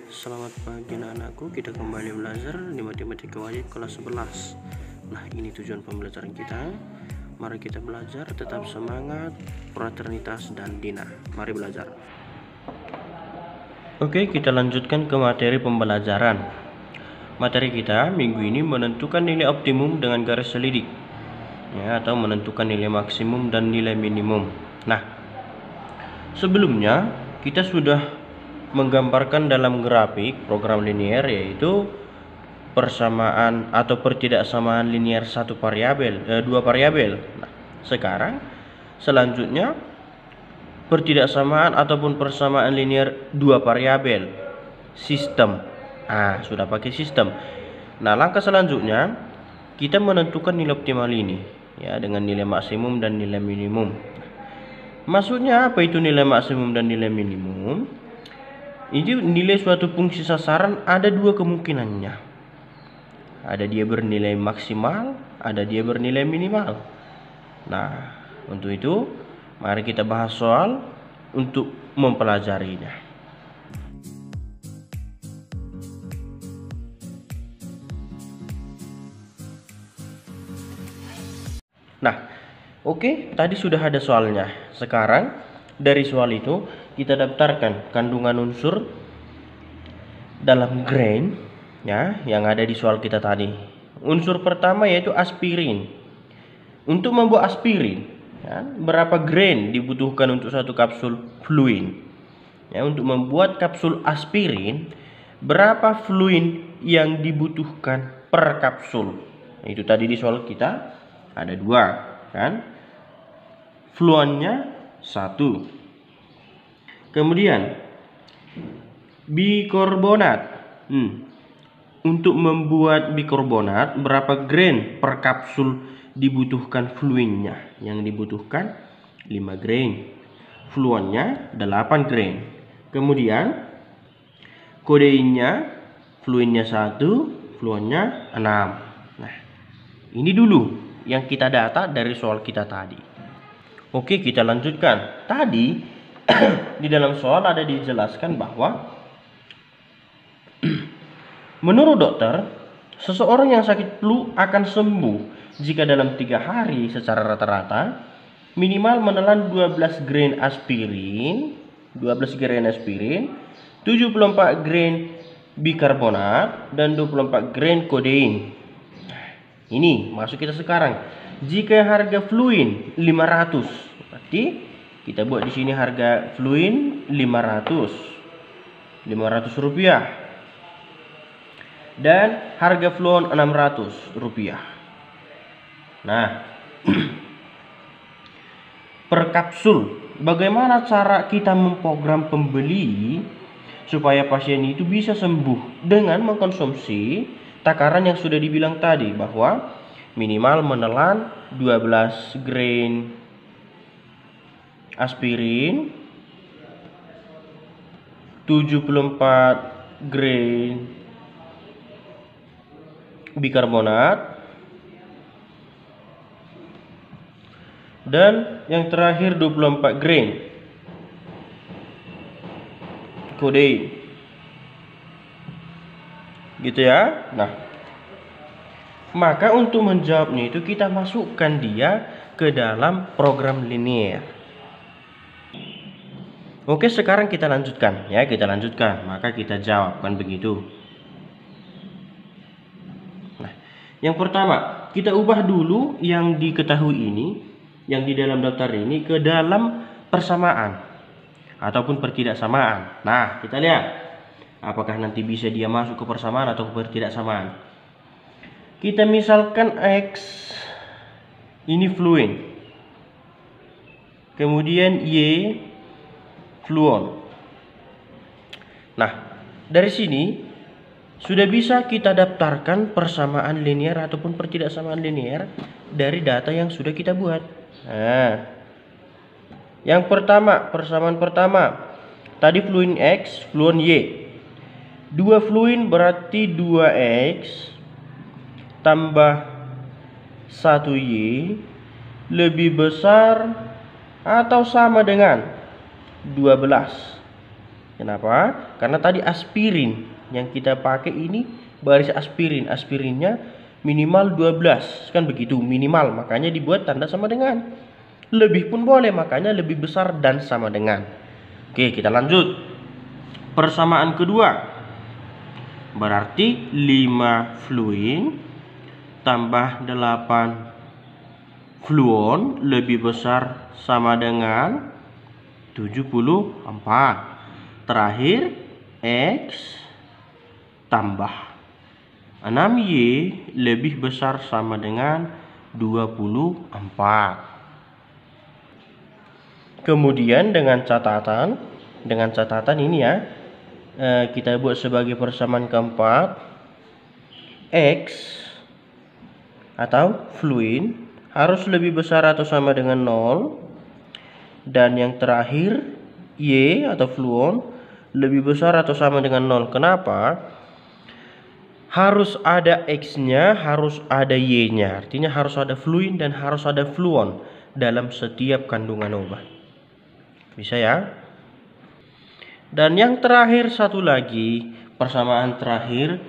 Selamat pagi anak-anakku, kita kembali belajar di matematika wajib kelas 11. Nah, ini tujuan pembelajaran kita. Mari kita belajar, tetap semangat, fraternitas dan Dina. Mari belajar. Oke, kita lanjutkan ke materi pembelajaran. Materi kita minggu ini menentukan nilai optimum dengan garis selidik, ya, atau menentukan nilai maksimum dan nilai minimum. Nah, sebelumnya kita sudah menggambarkan dalam grafik program linear, yaitu persamaan atau pertidaksamaan linear dua variabel. Nah, sekarang selanjutnya pertidaksamaan ataupun persamaan linear dua variabel sistem. Sudah pakai sistem. Nah, langkah selanjutnya kita menentukan nilai optimal ini, ya, dengan nilai maksimum dan nilai minimum. Maksudnya apa itu nilai maksimum dan nilai minimum? Ini nilai suatu fungsi sasaran ada dua kemungkinannya. Ada dia bernilai maksimal, ada dia bernilai minimal. Nah, untuk itu mari kita bahas soal untuk mempelajarinya. Nah, oke, tadi sudah ada soalnya. Sekarang dari soal itu kita daftarkan kandungan unsur dalam grain, ya, yang ada di soal kita tadi. Unsur pertama yaitu aspirin. Untuk membuat aspirin, ya, berapa grain dibutuhkan untuk satu kapsul fluid? Ya, untuk membuat kapsul aspirin, berapa fluid yang dibutuhkan per kapsul? Itu tadi di soal kita ada dua, kan? Fluannya 1. Kemudian bikarbonat. Untuk membuat bikarbonat, berapa grain per kapsul dibutuhkan fluidnya? Yang dibutuhkan 5 grain. Fluannya 8 grain. Kemudian kodeinnya, fluidnya 1, fluannya 6. Nah, ini dulu yang kita data dari soal kita tadi. Oke, kita lanjutkan. Tadi di dalam soal ada dijelaskan bahwa menurut dokter, seseorang yang sakit flu akan sembuh jika dalam 3 hari secara rata-rata minimal menelan 12 grain aspirin, 74 grain bikarbonat, dan 24 grain kodein. Ini masuk kita sekarang. Jika harga fluid 500, berarti kita buat di sini harga fluid 500 rupiah, dan harga fluon 600 rupiah. Nah, per kapsul, bagaimana cara kita memprogram pembeli supaya pasien itu bisa sembuh dengan mengkonsumsi takaran yang sudah dibilang tadi, bahwa minimal menelan 12 grain aspirin, 74 grain bikarbonat, dan yang terakhir 24 grain kodein. Gitu ya. Nah, maka untuk menjawabnya itu kita masukkan dia ke dalam program linear. Oke, sekarang kita lanjutkan, ya, kita lanjutkan. Maka kita jawab, kan begitu. Nah, yang pertama, kita ubah dulu yang diketahui ini, yang di dalam daftar ini, ke dalam persamaan ataupun pertidaksamaan. Nah, kita lihat apakah nanti bisa dia masuk ke persamaan atau ke pertidaksamaan. Kita misalkan X ini fluid, kemudian Y fluon. Nah, dari sini sudah bisa kita daftarkan persamaan linear ataupun pertidaksamaan linear dari data yang sudah kita buat. Nah, yang pertama, persamaan pertama tadi fluid X, fluon Y. 2 fluid berarti 2X tambah 1Y lebih besar atau sama dengan 12. Kenapa? Karena tadi aspirin yang kita pakai ini baris aspirin. Aspirinnya minimal 12, kan begitu, minimal. Makanya dibuat tanda sama dengan. Lebih pun boleh, makanya lebih besar dan sama dengan. Oke, kita lanjut. Persamaan kedua. Berarti 5 fluin tambah 8 fluon lebih besar sama dengan 74. Terakhir X tambah 6Y lebih besar sama dengan 24. Kemudian dengan catatan ini ya, kita buat sebagai persamaan keempat. X atau fluin harus lebih besar atau sama dengan 0, dan yang terakhir Y atau fluon lebih besar atau sama dengan 0. Kenapa? Harus ada X-nya, harus ada Y-nya. Artinya harus ada fluin dan harus ada fluon dalam setiap kandungan obat. Bisa ya? Dan yang terakhir satu lagi, persamaan terakhir,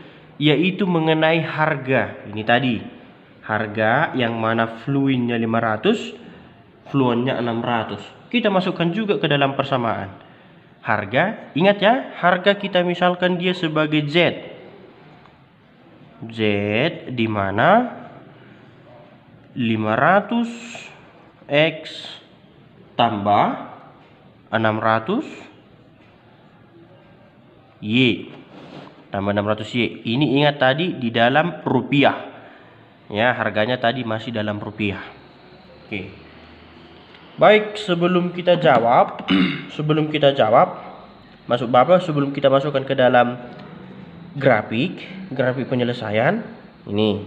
yaitu mengenai harga. Ini tadi harga yang mana fluinnya 500, fluonnya 600. Kita masukkan juga ke dalam persamaan. Harga, ingat ya, harga kita misalkan dia sebagai Z. Z di mana 500 X tambah 600 Y tambah 600 Y. Ini ingat tadi di dalam rupiah. Ya, harganya tadi masih dalam rupiah. Oke. Baik, sebelum kita jawab, masuk Bapak, sebelum kita masukkan ke dalam grafik penyelesaian ini,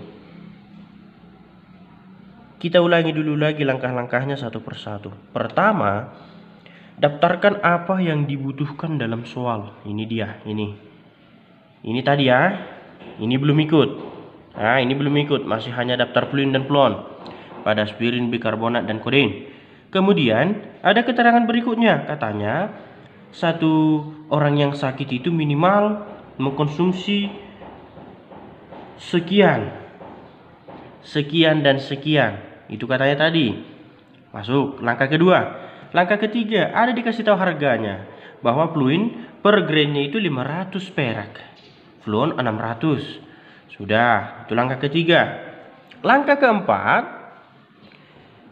kita ulangi dulu lagi langkah-langkahnya satu persatu. Pertama, daftarkan apa yang dibutuhkan dalam soal. Ini dia, ini tadi ya, ini belum ikut. Nah, ini belum ikut, masih hanya daftar fluin dan fluon pada aspirin, bikarbonat, dan kodein. Kemudian ada keterangan berikutnya, katanya satu orang yang sakit itu minimal mengkonsumsi sekian dan sekian. Itu katanya tadi. Masuk langkah kedua. Langkah ketiga, ada dikasih tahu harganya, bahwa fluin per grainnya itu 500 perak, fluon 600. Sudah, itu langkah ketiga. Langkah keempat,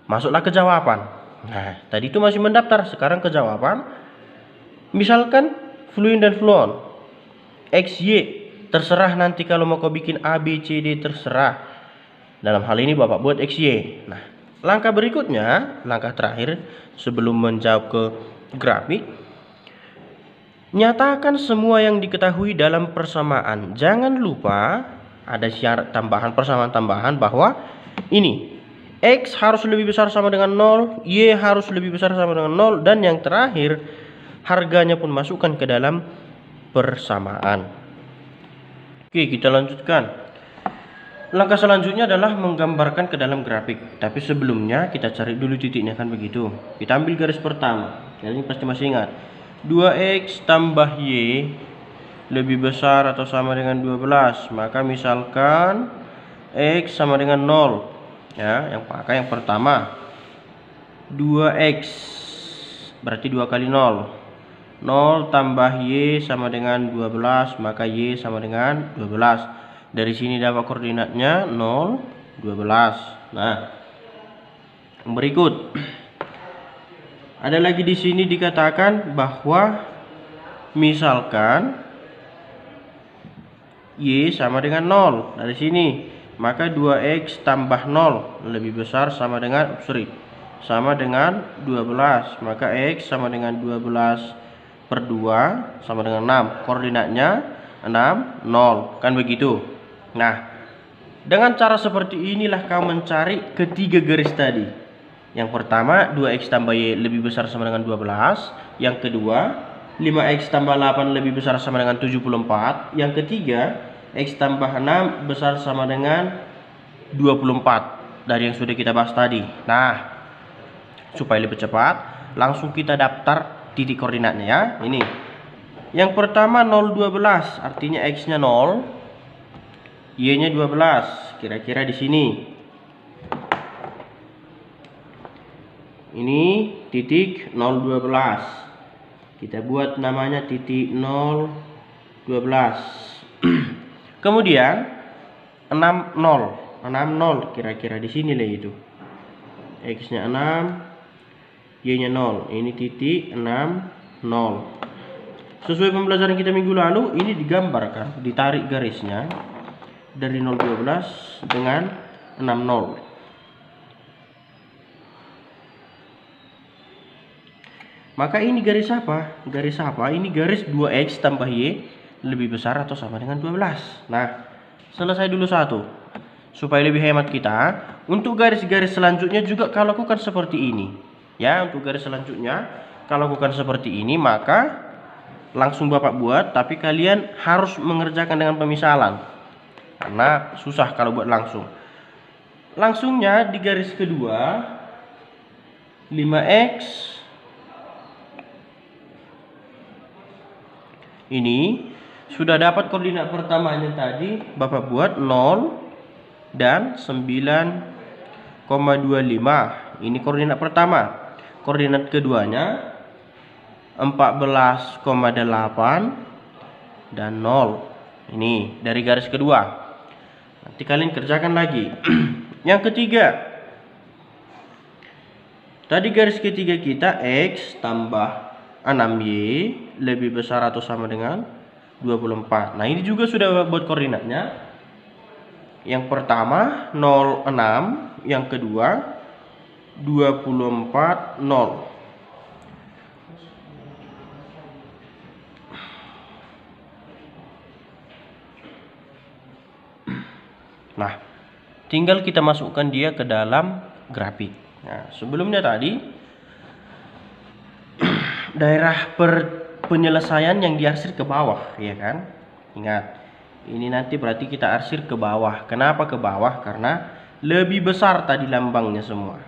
masuklah ke jawaban. Nah, tadi itu masih mendaftar, sekarang ke jawaban. Misalkan fluin dan fluon X, Y, terserah nanti kalau mau kau bikin A, B, C, D, terserah. Dalam hal ini Bapak buat X, Y. Nah, langkah berikutnya, langkah terakhir sebelum menjawab ke grafik, nyatakan semua yang diketahui dalam persamaan. Jangan lupa ada syarat tambahan, persamaan tambahan, bahwa ini X harus lebih besar sama dengan 0, Y harus lebih besar sama dengan 0, dan yang terakhir harganya pun masukkan ke dalam persamaan. Oke, kita lanjutkan. Langkah selanjutnya adalah menggambarkan ke dalam grafik. Tapi sebelumnya kita cari dulu titiknya, kan begitu. Kita ambil garis pertama. Ini pasti masih ingat. 2X tambah Y lebih besar atau sama dengan 12. Maka misalkan X sama dengan 0. Ya, yang pakai yang pertama. 2X berarti 2 kali 0. 0 tambah Y sama dengan 12, maka Y sama dengan 12. Dari sini dapat koordinatnya 0, 12. Nah, berikut ada lagi di sini dikatakan bahwa misalkan Y sama dengan 0 dari sini, maka 2X tambah 0 lebih besar sama dengan sama dengan 12, maka X sama dengan 12 per 2 sama dengan 6. Koordinatnya 6, 0, kan begitu. Nah, dengan cara seperti inilah kau mencari ketiga garis tadi. Yang pertama, 2X tambah Y lebih besar sama dengan 12. Yang kedua, 5X tambah 8 lebih besar sama dengan 74. Yang ketiga, X tambah 6 besar sama dengan 24 dari yang sudah kita bahas tadi. Nah, supaya lebih cepat, langsung kita daftar titik koordinatnya ya. Ini Yang pertama 0,12, artinya X-nya 0, Y-nya 12, kira-kira di sini. Ini titik 0,12. Kita buat namanya titik 0,12. Kemudian 60, 60 kira-kira di sini lah itu. X-nya 6, Y-nya 0. Ini titik 6, 0. Sesuai pembelajaran kita minggu lalu, ini digambarkan, ditarik garisnya dari 0,12 dengan 60. Maka ini garis apa? Garis apa? Ini garis 2X tambah Y lebih besar atau sama dengan 12. Nah, selesai dulu satu. Supaya lebih hemat kita, untuk garis-garis selanjutnya juga kalau lakukan seperti ini. Ya, untuk garis selanjutnya kalau lakukan seperti ini, maka langsung Bapak buat, tapi kalian harus mengerjakan dengan pemisalan. Karena susah kalau buat langsung. Langsungnya di garis kedua 5X ini sudah dapat koordinat pertamanya tadi, Bapak buat 0 dan 9,25. Ini koordinat pertama. Koordinat keduanya 14,8 dan 0. Ini dari garis kedua. Nanti kalian kerjakan lagi. Yang ketiga. Tadi garis ketiga kita X tambah 6Y lebih besar atau sama dengan 24. Nah, ini juga sudah buat koordinatnya. Yang pertama 06, yang kedua 24, 0. Nah, tinggal kita masukkan dia ke dalam grafik. Nah, sebelumnya tadi daerah penyelesaian yang diarsir ke bawah, ya kan? Ingat, ini nanti berarti kita arsir ke bawah. Kenapa ke bawah? Karena lebih besar tadi lambangnya semua.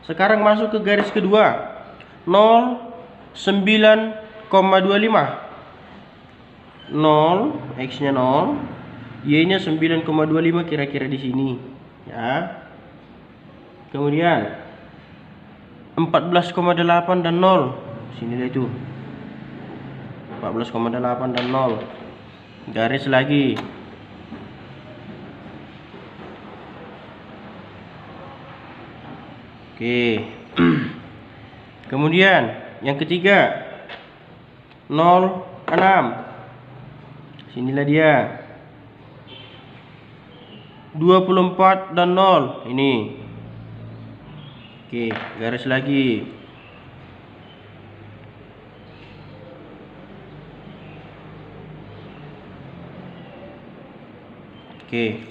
Sekarang masuk ke garis kedua 9,25. 0, X-nya 0, Y-nya 9,25 kira-kira di sini, ya. Kemudian 14,8 dan 0. Sinilah itu 14,8 dan 0. Garis lagi. Oke. Kemudian yang ketiga 0,6. Sinilah dia 24 dan 0. Ini. Oke, garis lagi. Oke.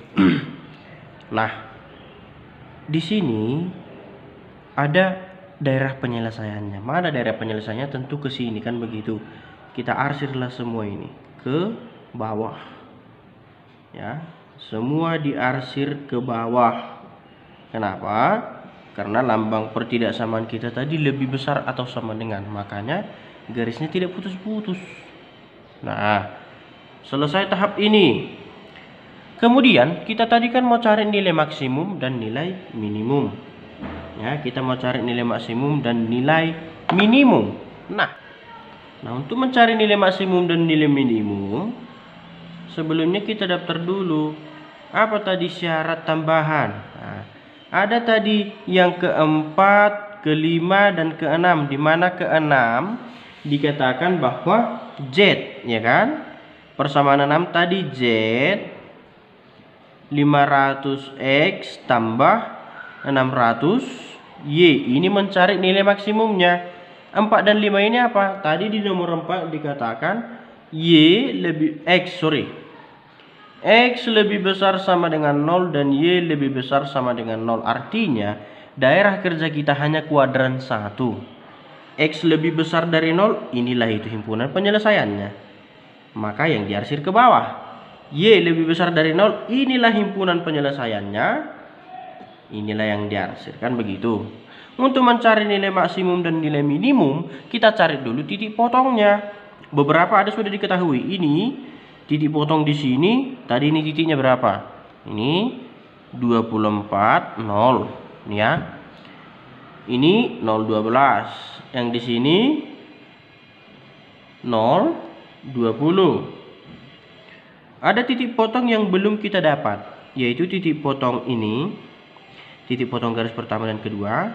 Nah, di sini ada daerah penyelesaiannya. Mana daerah penyelesaiannya? Tentu ke sini kan begitu. Kita arsirlah semua ini ke bawah. Ya, semua diarsir ke bawah. Kenapa? Karena lambang pertidaksamaan kita tadi lebih besar atau sama dengan. Makanya garisnya tidak putus-putus. Nah, selesai tahap ini. Kemudian kita tadi kan mau cari nilai maksimum dan nilai minimum. Ya, kita mau cari nilai maksimum dan nilai minimum. Nah, untuk mencari nilai maksimum dan nilai minimum, sebelumnya kita daftar dulu. Apa tadi syarat tambahan? Nah, ada tadi yang keempat, kelima, dan keenam. Di mana keenam dikatakan bahwa Z, ya kan? Persamaan 6 tadi Z 500X tambah 600Y. Ini mencari nilai maksimumnya. 4 dan 5 ini apa? Tadi di nomor 4 dikatakan X lebih besar sama dengan 0 dan Y lebih besar sama dengan 0. Artinya daerah kerja kita hanya kuadran 1. X lebih besar dari 0, inilah itu himpunan penyelesaiannya. Maka yang diarsir ke bawah. Y lebih besar dari 0, inilah himpunan penyelesaiannya. Inilah yang diarsir, kan begitu. Untuk mencari nilai maksimum dan nilai minimum, kita cari dulu titik potongnya. Beberapa ada sudah diketahui. Ini titik potong di sini, tadi ini titiknya berapa? Ini 24, 0. Ini ya. Ini 0,12. Yang di sini 0,20. Ada titik potong yang belum kita dapat, yaitu titik potong ini, titik potong garis pertama dan kedua.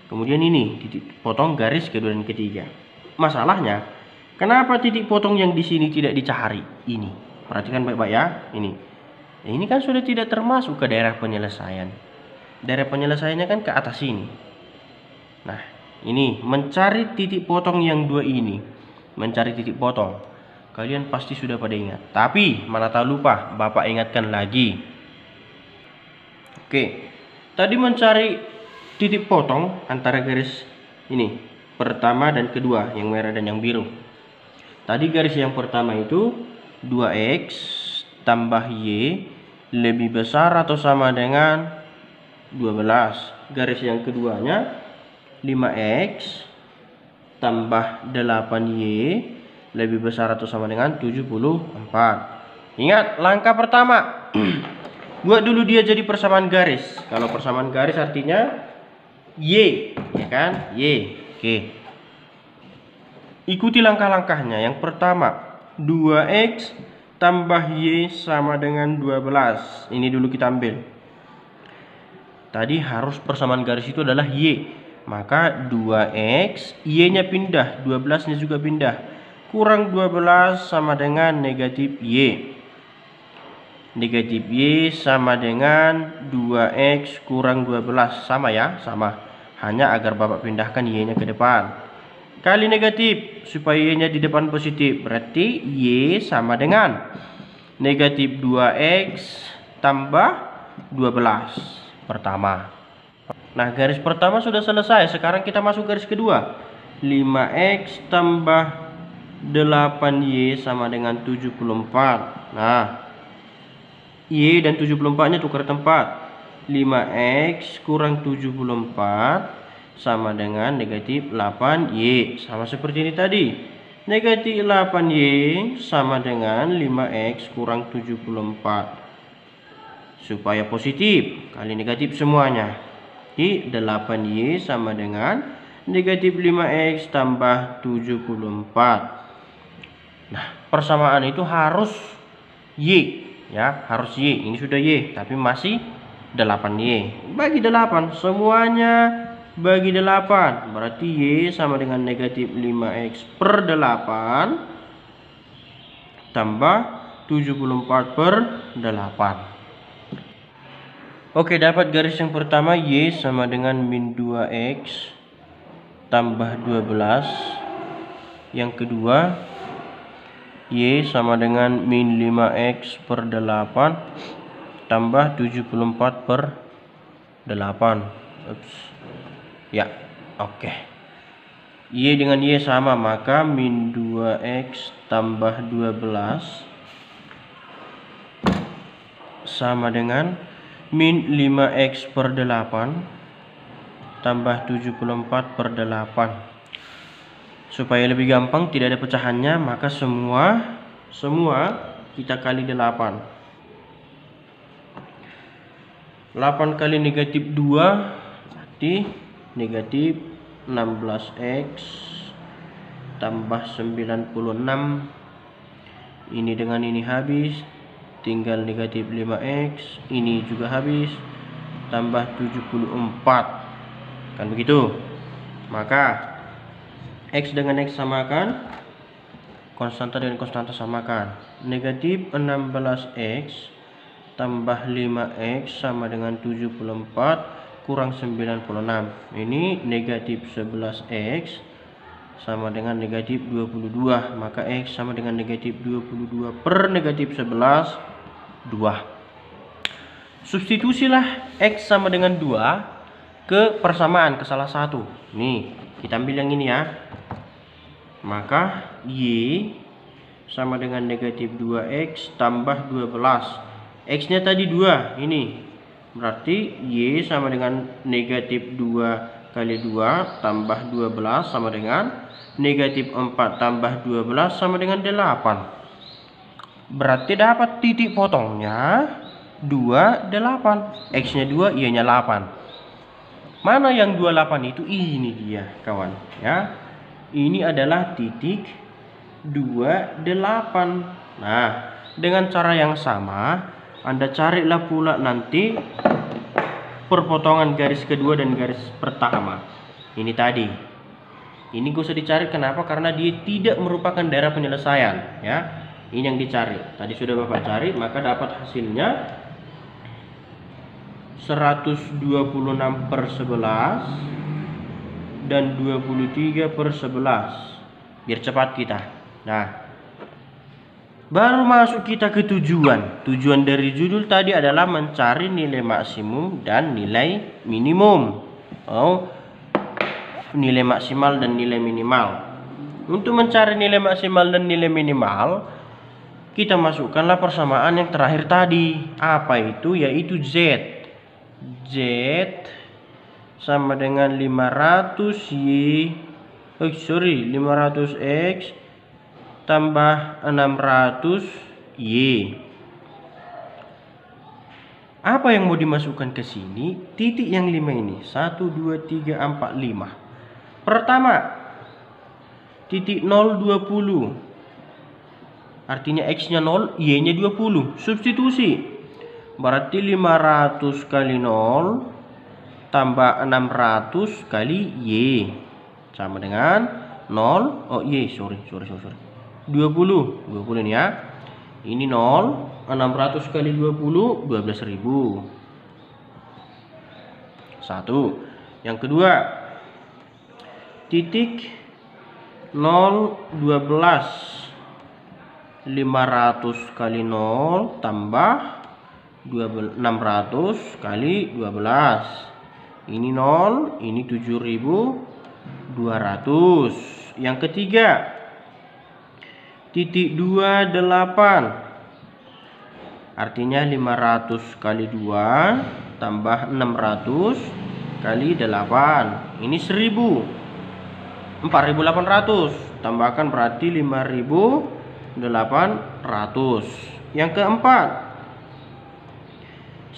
Kemudian ini titik potong garis kedua dan ketiga. Masalahnya, kenapa titik potong yang di sini tidak dicari? Ini, perhatikan baik-baik ya. Ini kan sudah tidak termasuk ke daerah penyelesaian. Daerah penyelesaiannya kan ke atas sini. Nah, ini mencari titik potong yang dua ini, mencari titik potong. Kalian pasti sudah pada ingat. Tapi mana tahu lupa, Bapak ingatkan lagi. Oke, tadi mencari titik potong antara garis ini pertama dan kedua, yang merah dan yang biru. Tadi garis yang pertama itu 2x tambah y lebih besar atau sama dengan 12. Garis yang keduanya 5x tambah 8y lebih besar atau sama dengan 74. Ingat langkah pertama. Buat dulu dia jadi persamaan garis. Kalau persamaan garis artinya y, ya kan? Y. Oke. Ikuti langkah-langkahnya. Yang pertama, 2x tambah y sama dengan 12. Ini dulu kita ambil. Tadi harus persamaan garis itu adalah y. Maka 2x, y-nya pindah, 12-nya juga pindah. Kurang 12 sama dengan negatif y. Negatif y sama dengan 2x kurang 12. Sama ya? Sama. Hanya agar Bapak pindahkan y-nya ke depan. Kali negatif supaya y-nya di depan positif. Berarti y sama dengan negatif 2x tambah 12. Pertama. Nah, garis pertama sudah selesai. Sekarang kita masuk garis kedua. 5x tambah 8y sama dengan 74. Nah, y dan 74-nya tukar tempat. 5x kurang 74 sama dengan negatif 8y. Sama seperti ini tadi. Negatif 8y sama dengan 5x kurang 74. Supaya positif, kali negatif semuanya. Di 8y sama dengan negatif 5x tambah 74. Nah, persamaan itu harus y. Ya, harus y. Ini sudah y, tapi masih 8y. Bagi 8, semuanya bagi 8. Berarti y sama dengan negatif 5x per 8 tambah 74 per 8. Oke, dapat garis yang pertama y sama dengan min 2x tambah 12. Yang kedua y sama dengan min 5x per 8 tambah 74 per 8. Ya, oke. Y dengan y sama, maka min 2x tambah 12 sama dengan min 5x per 8 tambah 74 per 8. Supaya lebih gampang, tidak ada pecahannya, maka semua kita kali 8. 8 kali negatif 2 berarti negatif 16x tambah 96. Ini dengan ini habis, tinggal negatif 5x, ini juga habis, tambah 74. Kan begitu. Maka x dengan x samakan, konstanta dengan konstanta samakan. Negatif 16x tambah 5x sama dengan 74 kurang 96. Ini negatif 11x sama dengan negatif 22. Maka x sama dengan negatif 22 per negatif 11, 2. Substitusilah x sama dengan 2 ke persamaan, ke salah satu. Nih, kita ambil yang ini ya. Maka y sama dengan negatif 2x tambah 12. X-nya tadi 2, ini. Berarti y sama dengan negatif 2 kali 2 tambah 12 sama dengan negatif 4 tambah 12 sama dengan 8. Berarti dapat titik potongnya 28. X nya 2, Y nya 8. Mana yang 28 itu? Ini dia kawan ya. Ini adalah titik 28. Nah, dengan cara yang sama Anda carilah pula nanti perpotongan garis kedua dan garis pertama. Ini tadi. Ini gak usah dicari, kenapa? Karena dia tidak merupakan daerah penyelesaian ya. Ini yang dicari. Tadi sudah Bapak cari, maka dapat hasilnya 126/11 dan 23/11. Biar cepat kita. Nah, baru masuk kita ke tujuan. Tujuan dari judul tadi adalah mencari nilai maksimum dan nilai minimum. Nilai maksimal dan nilai minimal. Untuk mencari nilai maksimal dan nilai minimal, kita masukkanlah persamaan yang terakhir tadi. Apa itu? Yaitu Z. Z sama dengan 500X tambah 600Y. Apa yang mau dimasukkan ke sini? Titik yang 5 ini. 1, 2, 3, 4, 5. Pertama, titik 0, 20. Artinya X nya 0, Y nya 20. Substitusi. Berarti 500 kali 0 tambah 600 kali Y sama dengan 0. Oh Y, sorry. 20 ini ya. Ini 0, 600 kali 20, 12.000. Satu. Yang kedua, titik 0, 12. 500 kali 0 tambah 600 kali 12. Ini 0, ini 7.200. Yang ketiga, titik 28. Artinya 500 kali 2 tambah 600 kali 8. Ini 1000. 4.800. Tambahkan berarti 5.800. Yang keempat,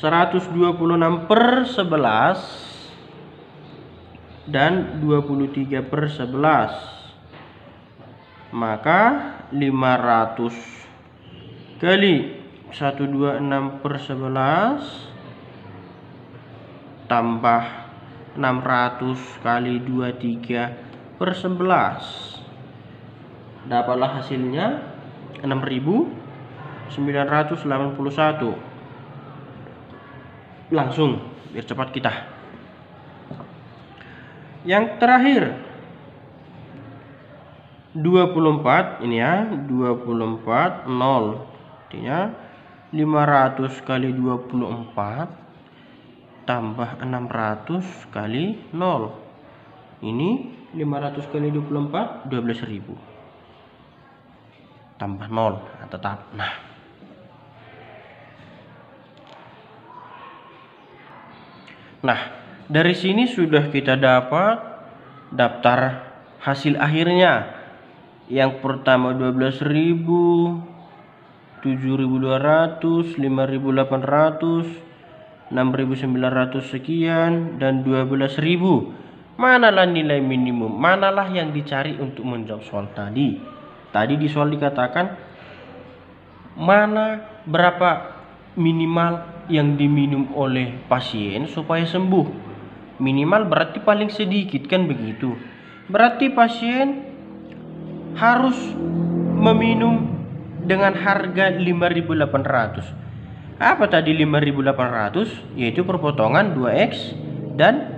126/11 dan 23/11. Maka 500 kali 126/11 tambah 600 kali 23/11. Dapatlah hasilnya 6.981. Langsung, biar cepat kita. Yang terakhir 24 ini ya, 24 0. Artinya 500 kali 24 tambah 600 kali 0. Ini 500 kali 24 12.000. Tambah 0 tetap. Nah, dari sini sudah kita dapat daftar hasil akhirnya. Yang pertama 12.000, 7.200, 5.800, 6.900 sekian, dan 12.000. Manalah nilai minimum? Manalah yang dicari untuk menjawab soal tadi? Tadi di soal dikatakan mana berapa minimal yang diminum oleh pasien supaya sembuh. Minimal berarti paling sedikit, kan begitu. Berarti pasien harus meminum dengan harga 5.800. Apa tadi 5.800? Yaitu perpotongan 2X dan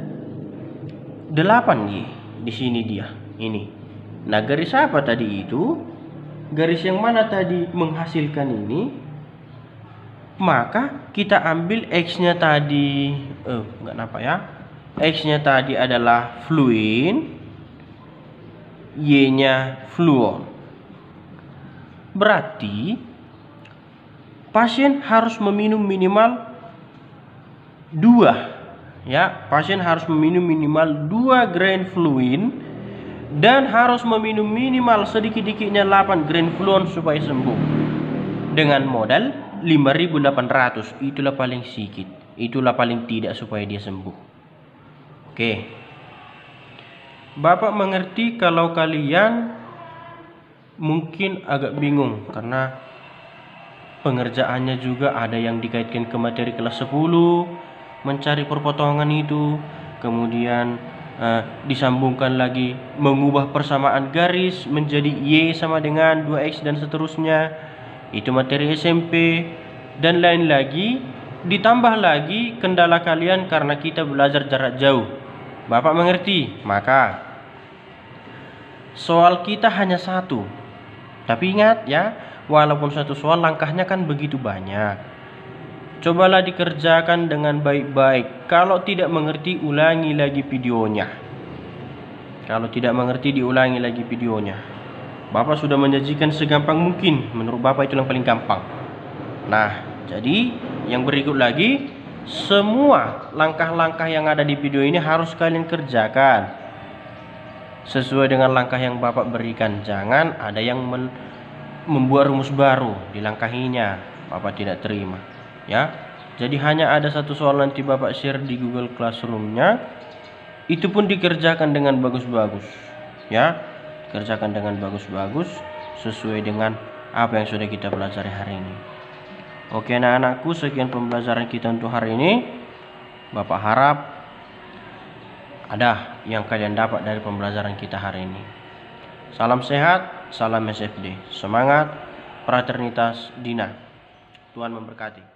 8Y. Di sini dia. Ini. Nah, garis apa tadi itu? Garis yang mana tadi menghasilkan ini? Maka kita ambil X-nya tadi, enggak nampak ya. X-nya tadi adalah fluin, Y-nya fluon. Berarti pasien harus meminum minimal 2 Ya, pasien harus meminum minimal 2 grain fluid dan harus meminum minimal sedikit-dikitnya 8 grain fluon supaya sembuh. Dengan modal 5.800, itulah paling sedikit, itulah paling tidak supaya dia sembuh. Oke. Bapak mengerti kalau kalian mungkin agak bingung karena pengerjaannya juga ada yang dikaitkan ke materi kelas 10, mencari perpotongan itu, kemudian disambungkan lagi mengubah persamaan garis menjadi Y sama dengan 2X dan seterusnya. Itu materi SMP dan lain lagi. Ditambah lagi kendala kalian karena kita belajar jarak jauh. Bapak mengerti? Maka soal kita hanya satu. Tapi ingat ya, walaupun satu soal langkahnya kan begitu banyak. Cobalah dikerjakan dengan baik-baik. Kalau tidak mengerti, ulangi lagi videonya. Kalau tidak mengerti, diulangi lagi videonya. Bapak sudah menjanjikan segampang mungkin. Menurut Bapak itu yang paling gampang. Nah, jadi yang berikut lagi, semua langkah-langkah yang ada di video ini harus kalian kerjakan sesuai dengan langkah yang Bapak berikan. Jangan ada yang membuat rumus baru, dilangkahinya. Bapak tidak terima. Ya, jadi hanya ada satu soal nanti Bapak share di Google Classroom-nya. Itu pun dikerjakan dengan bagus-bagus. Ya, kerjakan dengan bagus-bagus sesuai dengan apa yang sudah kita pelajari hari ini. Oke anak-anakku, sekian pembelajaran kita untuk hari ini. Bapak harap ada yang kalian dapat dari pembelajaran kita hari ini. Salam sehat, salam SFD. Semangat, fraternitas Dina. Tuhan memberkati.